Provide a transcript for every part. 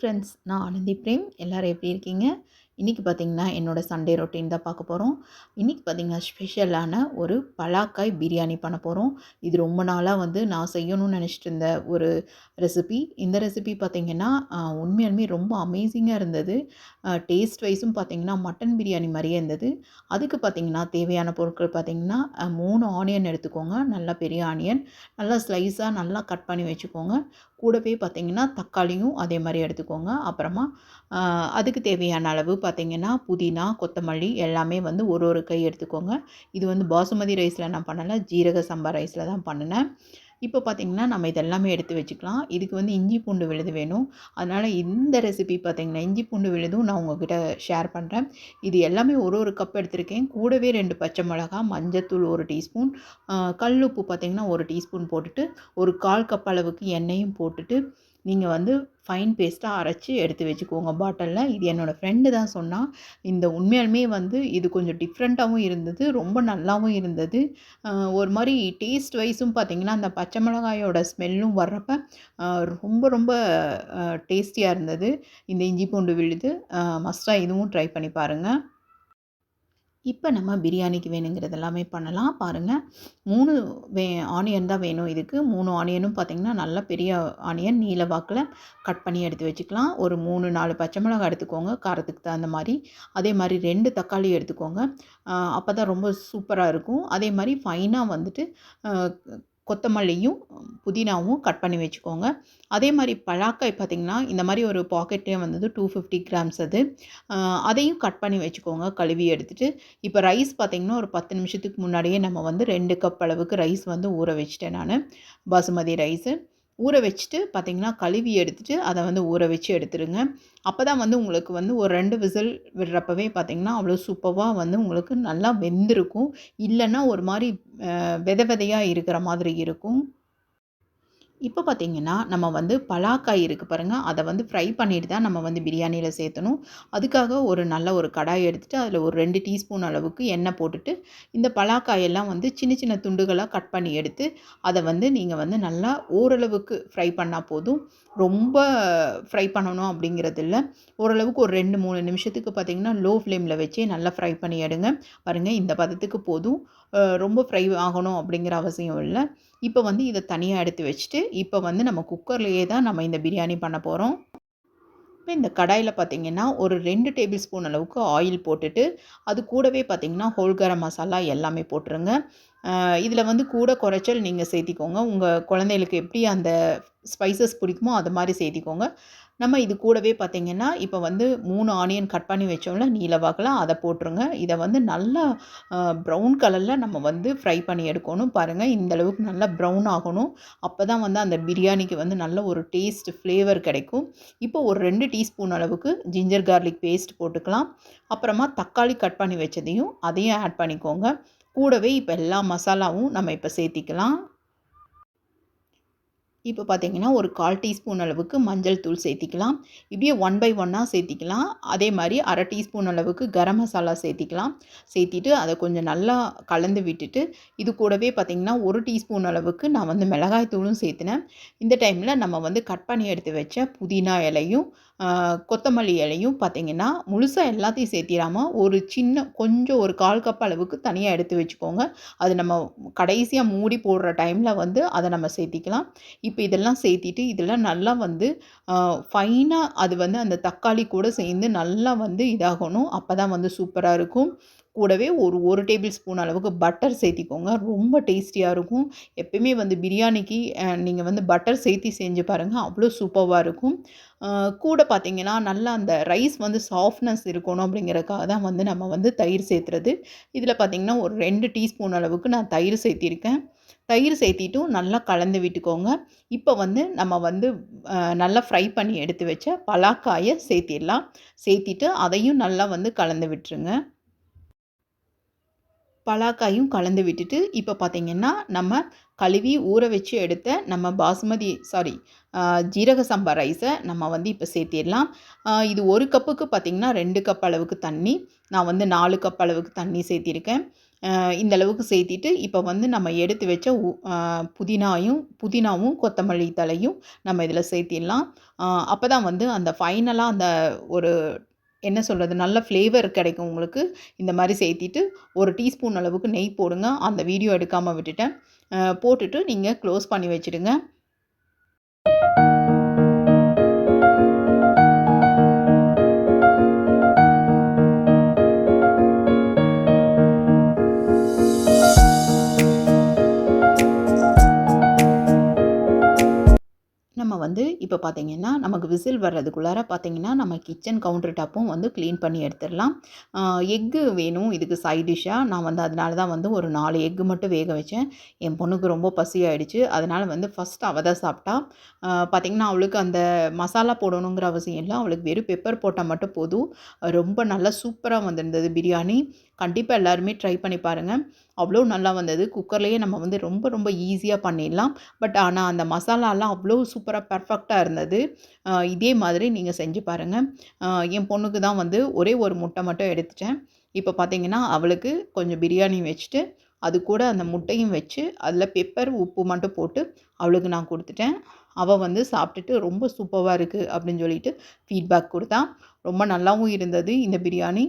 Friends, நான் Anandhi frame. எல்லாரும் எப்படி இருக்கீங்க? இன்றைக்கி பார்த்திங்கன்னா என்னோடய சண்டே ரொட்டீன் தான் பார்க்க போகிறோம். இன்றைக்கி பார்த்திங்கன்னா ஸ்பெஷலான ஒரு பலாக்காய் பிரியாணி பண்ண போகிறோம். இது ரொம்ப நாளாக நான் செய்யணும்னு நினச்சிட்டு இருந்த ஒரு ரெசிபி. இந்த ரெசிபி பார்த்திங்கன்னா உண்மையாலுமே ரொம்ப அமேசிங்காக இருந்தது. டேஸ்ட் வைஸும் பார்த்திங்கன்னா மட்டன் பிரியாணி மாதிரியே இருந்தது. அதுக்கு பார்த்திங்கன்னா தேவையான பொருட்கள் பார்த்திங்கன்னா 3 ஆனியன் எடுத்துக்கோங்க. நல்லா பெரிய ஆனியன் நல்லா ஸ்லைஸாக நல்லா கட் பண்ணி வச்சுக்கோங்க. கூடவே பார்த்திங்கன்னா தக்காளியும் அதே மாதிரி எடுத்துக்கோங்க. அப்புறமா அதுக்கு தேவையான அளவு பார்த்திங்கன்னா புதினா, கொத்தமல்லி எல்லாமே ஒரு கை எடுத்துக்கோங்க. இது பாசுமதி ரைஸில் நான் பண்ணலை, ஜீரக சம்பா ரைஸில் தான் பண்ணினேன். இப்போ பார்த்திங்கன்னா நம்ம இதெல்லாமே எடுத்து வச்சுக்கலாம். இதுக்கு இஞ்சி பூண்டு விழுது வேணும். அதனால் இந்த ரெசிபி பார்த்திங்கன்னா இஞ்சி பூண்டு விழுதும் நான் உங்கள்கிட்ட ஷேர் பண்ணுறேன். இது எல்லாமே ஒரு கப் எடுத்திருக்கேன். கூடவே 2 பச்சை மிளகா, மஞ்சத்தூள் 1 டீஸ்பூன், கல் உப்பு பார்த்திங்கன்னா 1 டீஸ்பூன் போட்டுட்டு ஒரு 1/4 கப் அளவுக்கு எண்ணெயும் போட்டுட்டு நீங்கள் ஃபைன் பேஸ்ட்டாக அரைச்சி எடுத்து வச்சுக்கோங்க பாட்டிலில். இது என்னோடய ஃப்ரெண்டு தான் சொன்னான். இந்த உண்மையாலுமே இது கொஞ்சம் டிஃப்ரெண்ட்டாகவும் இருந்தது, ரொம்ப நல்லாவும் இருந்தது. ஒரு மாதிரி டேஸ்ட் வைஸும் பார்த்திங்கன்னா அந்த பச்சை மிளகாயோட ஸ்மெல்லும் வர்றப்போ ரொம்ப ரொம்ப டேஸ்டியாக இருந்தது. இந்த இஞ்சி பூண்டு விழுது மஸ்ட்டாக இதுவும் ட்ரை பண்ணி பாருங்கள். இப்போ நம்ம பிரியாணிக்கு வேணுங்கிறது எல்லாமே பண்ணலாம். பாருங்கள், 3 ஆனியன் தான் வேணும் இதுக்கு. 3 ஆனியனும் பார்த்திங்கன்னா நல்லா பெரிய ஆனியன் நீல வாக்கில் கட் பண்ணி எடுத்து வச்சுக்கலாம். ஒரு 3, 4 பச்சை மிளகாய் எடுத்துக்கோங்க காரத்துக்கு தகுந்த மாதிரி. அதே மாதிரி 2 தக்காளி எடுத்துக்கோங்க. அப்போ தான் ரொம்ப சூப்பராக இருக்கும். அதே மாதிரி ஃபைனாக கொத்தமல்லியும் புதினாவும் கட் பண்ணி வச்சுக்கோங்க. அதே மாதிரி பலாக்காய் பார்த்திங்கன்னா இந்த மாதிரி ஒரு பாக்கெட்டே 250 கிராம்ஸ் அது. அதையும் கட் பண்ணி வச்சுக்கோங்க கழுவி எடுத்துகிட்டு. இப்போ ரைஸ் பார்த்திங்கன்னா ஒரு 10 நிமிஷத்துக்கு முன்னாடியே நம்ம 2 கப் அளவுக்கு ரைஸ் ஊற வச்சுட்டேன் நான். பாசுமதி ரைஸு ஊற வச்சுட்டு பார்த்திங்கன்னா கழுவி எடுத்துகிட்டு அதை ஊற வச்சு எடுத்துருங்க. அப்போ தான் உங்களுக்கு ஒரு 2 விசில் விடுறப்பவே பார்த்திங்கன்னா அவ்வளோ சூப்பராக உங்களுக்கு நல்லா வெந்திருக்கும். இல்லைன்னா ஒரு மாதிரி விதையாக இருக்கிற மாதிரி இருக்கும். இப்போ பார்த்திங்கன்னா நம்ம பலாக்காய் இருக்குது பாருங்கள், அதை ஃப்ரை பண்ணிட்டு தான் நம்ம பிரியாணியில் சேர்த்தணும். அதுக்காக நல்ல ஒரு கடாய் எடுத்துகிட்டு அதில் ஒரு 2 டீஸ்பூன் அளவுக்கு எண்ணெய் போட்டுட்டு இந்த பலாக்காயெல்லாம் சின்ன சின்ன துண்டுகளாக கட் பண்ணி எடுத்து அதை நீங்கள் நல்லா ஓரளவுக்கு ஃப்ரை பண்ணால் போதும். ரொம்ப ஃப்ரை பண்ணணும் அப்படிங்கிறது இல்லை. ஓரளவுக்கு ஒரு 2-3 நிமிஷத்துக்கு பார்த்திங்கன்னா லோ ஃப்ளேமில் வச்சே நல்லா ஃப்ரை பண்ணி எடுங்க. பாருங்கள், இந்த பதத்துக்கு போதும். ரொம்ப ஃப்ரை ஆகணும் அப்படிங்கிற அவசியம் இல்லை. இப்போ இதை தனியாக எடுத்து வச்சுட்டு இப்போ நம்ம குக்கர்லேயே தான் நம்ம இந்த பிரியாணி பண்ண போகிறோம். இப்போ இந்த கடாயில் பார்த்திங்கன்னா ஒரு 2 டேபிள் ஸ்பூன் அளவுக்கு ஆயில் போட்டுட்டு அது கூடவே பார்த்திங்கன்னா ஹோல் கரம் மசாலா எல்லாமே போட்டுருங்க. இதில் கூட குறைச்சல் நீங்கள் சேர்த்திக்கோங்க. உங்கள் குழந்தைகளுக்கு எப்படி அந்த ஸ்பைசஸ் பிடிக்குமோ அது மாதிரி சேர்த்திக்கோங்க. நம்ம இது கூடவே பார்த்திங்கன்னா இப்போ 3 ஆனியன் கட் பண்ணி வச்சோம்ல நீல வாக்கில், அதை போட்டுருங்க. இதை நல்லா ப்ரௌன் கலரில் நம்ம ஃப்ரை பண்ணி எடுக்கணும். பாருங்கள், இந்தளவுக்கு நல்லா ப்ரௌன் ஆகணும். அப்போ தான் அந்த பிரியாணிக்கு நல்ல ஒரு டேஸ்ட் ஃப்ளேவர் கிடைக்கும். இப்போ ஒரு 2 டீஸ்பூன் அளவுக்கு ஜிஞ்சர் கார்லிக் பேஸ்ட் போட்டுக்கலாம். அப்புறமா தக்காளி கட் பண்ணி வச்சதையும் அதையும் ஆட் பண்ணிக்கோங்க. கூடவே இப்போ எல்லா மசாலாவும் நம்ம இப்போ சேர்த்திக்கலாம். இப்போ பார்த்திங்கன்னா ஒரு 1/4 டீஸ்பூன் அளவுக்கு மஞ்சள் தூள் சேர்த்திக்கலாம். இப்படியே 1 பை 1 சேர்த்திக்கலாம். அதே மாதிரி 1/2 டீஸ்பூன் அளவுக்கு கரம் மசாலா சேர்த்திக்கலாம். சேர்த்திட்டு அதை கொஞ்சம் நல்லா கலந்து விட்டுட்டு இது கூடவே பார்த்திங்கன்னா 1 டீஸ்பூன் அளவுக்கு நான் மிளகாய் தூளும் சேர்த்தினேன். இந்த டைமில் நம்ம கட் பண்ணி எடுத்து வச்ச புதினா இலையும் கொத்தமல்லி இலையும் பார்த்திங்கன்னா முழுசாக எல்லாத்தையும் சேர்த்திடாமல் கொஞ்சம் ஒரு 1/4 கப் அளவுக்கு தனியாக எடுத்து வச்சுக்கோங்க. அது நம்ம கடைசியாக மூடி போடுற டைமில் அதை நம்ம சேர்த்திக்கலாம். இப்போ இதெல்லாம் சேர்த்திட்டு இதெல்லாம் நல்லா ஃபைனாக அது அந்த தக்காளி கூட சேர்ந்து நல்லா இதாகணும். அப்போ தான் சூப்பராக இருக்கும். கூடவே ஒரு டேபிள் ஸ்பூன் அளவுக்கு பட்டர் சேர்த்திக்கோங்க. ரொம்ப டேஸ்டியாக இருக்கும். எப்பயுமே பிரியாணிக்கு நீங்கள் பட்டர் சேர்த்தி செஞ்சு பாருங்கள், அவ்வளோ சூப்பராக இருக்கும். கூட பார்த்திங்கன்னா நல்லா அந்த ரைஸ் சாஃப்ட்னஸ் இருக்கணும் அப்படிங்கிறதுக்காக தான் நம்ம தயிர் சேர்த்துறது. இதில் பார்த்திங்கன்னா ஒரு 2 டீஸ்பூன் அளவுக்கு நான் தயிர் சேர்த்திருக்கேன். தயிர் சேர்த்திட்டும் நல்லா கலந்து விட்டுக்கோங்க. இப்போ நம்ம நல்லா ஃப்ரை பண்ணி எடுத்து வச்ச பலாக்காயை சேர்த்திடலாம். சேர்த்திட்டு அதையும் நல்லா கலந்து விட்டுருங்க. பலாக்காயும் கலந்து விட்டுட்டு இப்போ பார்த்திங்கன்னா நம்ம கழுவி ஊற வச்சு எடுத்த நம்ம ஜீரக சம்பா ரைஸை நம்ம இப்போ சேர்த்திடலாம். இது 1 கப்புக்கு பார்த்திங்கன்னா 2 கப் அளவுக்கு தண்ணி. நான் 4 கப் அளவுக்கு தண்ணி சேர்த்திருக்கேன். இந்த அளவுக்கு சேர்த்திட்டு இப்போ வந்து நம்ம எடுத்து வச்ச புதினாவும் கொத்தமல்லி தழையும் நம்ம இதில் சேர்த்திடலாம். அப்போ தான் வந்து அந்த ஃபைனலாக அந்த ஒரு என்ன சொல்கிறது, நல்ல ஃப்ளேவர் கிடைக்கும் உங்களுக்கு. இந்த மாதிரி சேர்த்திட்டு ஒரு டீஸ்பூன் அளவுக்கு நெய் போடுங்க. அந்த வீடியோ எடுக்காமல் விட்டுட்டேன். போட்டுட்டு நீங்கள் க்ளோஸ் பண்ணி வச்சுடுங்க. நம்ம வந்து இப்போ பார்த்தீங்கன்னா, நமக்கு விசில் வர்றதுக்குள்ளார பார்த்தீங்கன்னா, நம்ம கிச்சன் கவுண்டர் டாப்பும் வந்து க்ளீன் பண்ணி எடுத்துடலாம். எக்கு வேணும் இதுக்கு சைட் டிஷ்ஷாக. நான் வந்து அதனால தான் வந்து ஒரு 4 எக்கு மட்டும் வேக வச்சேன். என் பொண்ணுக்கு ரொம்ப பசியாயிடுச்சு. அதனால் வந்து ஃபஸ்ட்டு அவ தான் சாப்பிட்டா. பார்த்தீங்கன்னா, அவளுக்கு அந்த மசாலா போடணுங்கிற அவசியம் இல்ல. அவளுக்கு வெறும் பெப்பர் போட்டா மட்டும் போதும். ரொம்ப நல்லா சூப்பரா வந்திருந்தது பிரியாணி. கண்டிப்பா எல்லாருமே ட்ரை பண்ணி பாருங்க. அவ்வளோ நல்லா வந்தது. குக்கர்லேயே நம்ம வந்து ரொம்ப ரொம்ப ஈஸியா பண்ணிடலாம். பட் ஆனா அந்த மசாலாலாம் அவ்வளோ சூப்பரா பெர்ஃபெக்ட்டா இருந்தது. இதே மாதிரி நீங்க செஞ்சு பாருங்க. என் பொண்ணுக்கு தான் வந்து ஒரே ஒரு முட்டை மட்டும் எடுத்துட்டேன். இப்போ பார்த்தீங்கன்னா, அவளுக்கு கொஞ்சம் பிரியாணி வச்சுட்டு, அது கூட அந்த முட்டையும் வச்சு, அதில் பெப்பர், உப்பு மட்டும் போட்டு அவளுக்கு நான் குடுத்துட்டேன். அவ வந்து சாப்பிட்டுட்டு ரொம்ப சூப்பரா இருக்கு அப்படின்னு சொல்லிட்டு ஃபீட்பேக் குடுத்தா. ரொம்ப நல்லாவும் இருந்தது இந்த பிரியாணி.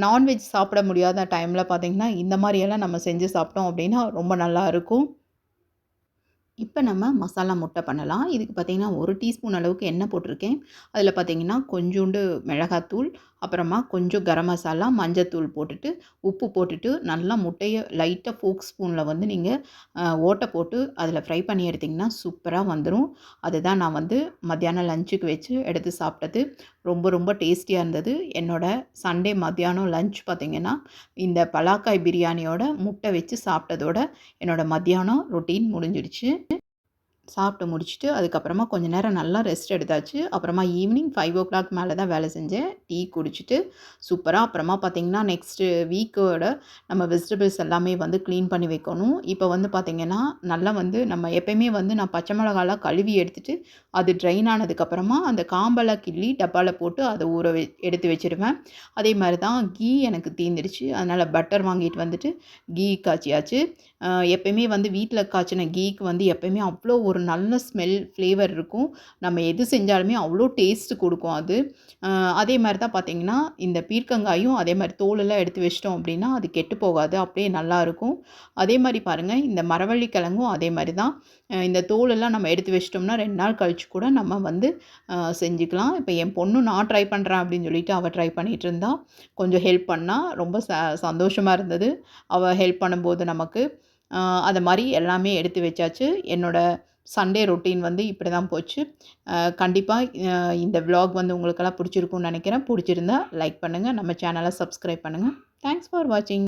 நான்வெஜ் சாப்பிட முடியாத டைமில பார்த்தீங்கன்னா, இந்த மாரியெல்லாம் நம்ம செஞ்சு சாப்பிட்டோம் அப்படின்னா ரொம்ப நல்லாயிருக்கும். இப்போ நம்ம மசாலா முட்டை பண்ணலாம். இதுக்கு பார்த்தீங்கன்னா, 1 டீஸ்பூன் அளவுக்கு எண்ணெய் போட்டிருக்கேன். அதில பார்த்தீங்கன்னா, கொஞ்சோண்டு மிளகாத்தூள், அப்புறமா கொஞ்சம் கரம் மசாலா, மஞ்சத்தூள் போட்டுட்டு, உப்பு போட்டுட்டு, நல்லா முட்டைய லைட்டா ஃபோர்க் ஸ்பூனில வந்து நீங்க ஓட்டை போட்டு அதில ஃப்ரை பண்ணி எடுத்திங்கன்னா, சூப்பரா வந்துரும். அதுதான் நான் வந்து மத்தியானம் லஞ்சுக்கு வச்சு எடுத்து சாப்பிட்டது. ரொம்ப ரொம்ப டேஸ்டியா இருந்தது. என்னோட சண்டே மத்தியானம் லஞ்ச் பார்த்தீங்கன்னா, இந்த பலாக்காய் பிரியாணியோட முட்டை வச்சு சாப்பிட்டதோட என்னோட மத்தியானம் ரொட்டீன் முடிஞ்சிடுச்சு. சாப்பிட்டு முடிச்சுட்டு, அதுக்கப்புறமா கொஞ்ச நேரம் நல்லா ரெஸ்ட் எடுத்தாச்சு. அப்புறமா ஈவினிங் 5:00 மேல தான் வேலை செஞ்சேன். டீ குடிச்சிட்டு, சூப்பரா அப்புறமா பார்த்தீங்கன்னா, நெக்ஸ்ட்டு வீக்கோட நம்ம வெஜிடபிள்ஸ் எல்லாமே வந்து க்ளீன் பண்ணி வைக்கணும். இப்போ வந்து பார்த்தீங்கன்னா, நல்லா வந்து நம்ம எப்பயுமே வந்து நான் பச்சை மிளகாலாம் கழுவி எடுத்துட்டு, அது ட்ரைன் ஆனதுக்கப்புறமா அந்த காம்பெல்லாம் கிள்ளி டப்பால போட்டு அத எடுத்து வச்சுருவேன். அதே மாரி தான் கீ எனக்கு தீர்ந்துடுச்சு. அதனால பட்டர் வாங்கிட்டு வந்துட்டு, கீ காய்ச்சியாச்சு. எப்பயுமே வந்து வீட்ல காய்ச்சின கீக்கு வந்து எப்பயுமே அவ்வளோ ஒரு நல்ல ஸ்மெல், ஃப்ளேவர் இருக்கும். நம்ம எது செஞ்சாலுமே அவ்வளோ டேஸ்ட் குடுக்கும் அது. அதே மாரி தான் பார்த்தீங்கன்னா, இந்த பீர்க்கங்காயும் அதே மாரி தோலெல்லாம் எடுத்து வச்சுட்டோம் அப்படின்னா, அது கெட்டு போகாது. அப்படியே நல்லாயிருக்கும். அதே மாரி பாருங்க, இந்த மரவள்ளி கிழங்கும் அதே மாரி தான். இந்த தோலெல்லாம் நம்ம எடுத்து வச்சுட்டோம்னா, 2 நாள் கழிச்சு கூட நம்ம வந்து செஞ்சுக்கலாம். இப்போ என் பொண்ணு நான் ட்ரை பண்றேன் அப்படின்னு சொல்லிட்டு அவ ட்ரை பண்ணிட்டு இருந்தா. கொஞ்சம் ஹெல்ப் பண்ணா. ரொம்ப சந்தோஷமா இருந்தது. அவ ஹெல்ப் பண்ணும்போது நமக்கு. அது மாரி எல்லாமே எடுத்து வச்சாச்சு. என்னோட சண்டே ரொட்டீன் வந்து இப்படி தான் போச்சு. கண்டிப்பா இந்த விளாக் வந்து உங்களுக்கெல்லாம் பிடிச்சிருக்கும்னு நெனைக்கிறேன். பிடிச்சிருந்தா லைக் பண்ணுங்க. நம்ம சேனலை சப்ஸ்கிரைப் பண்ணுங்க. தேங்க்ஸ் ஃபார் வாட்சிங்.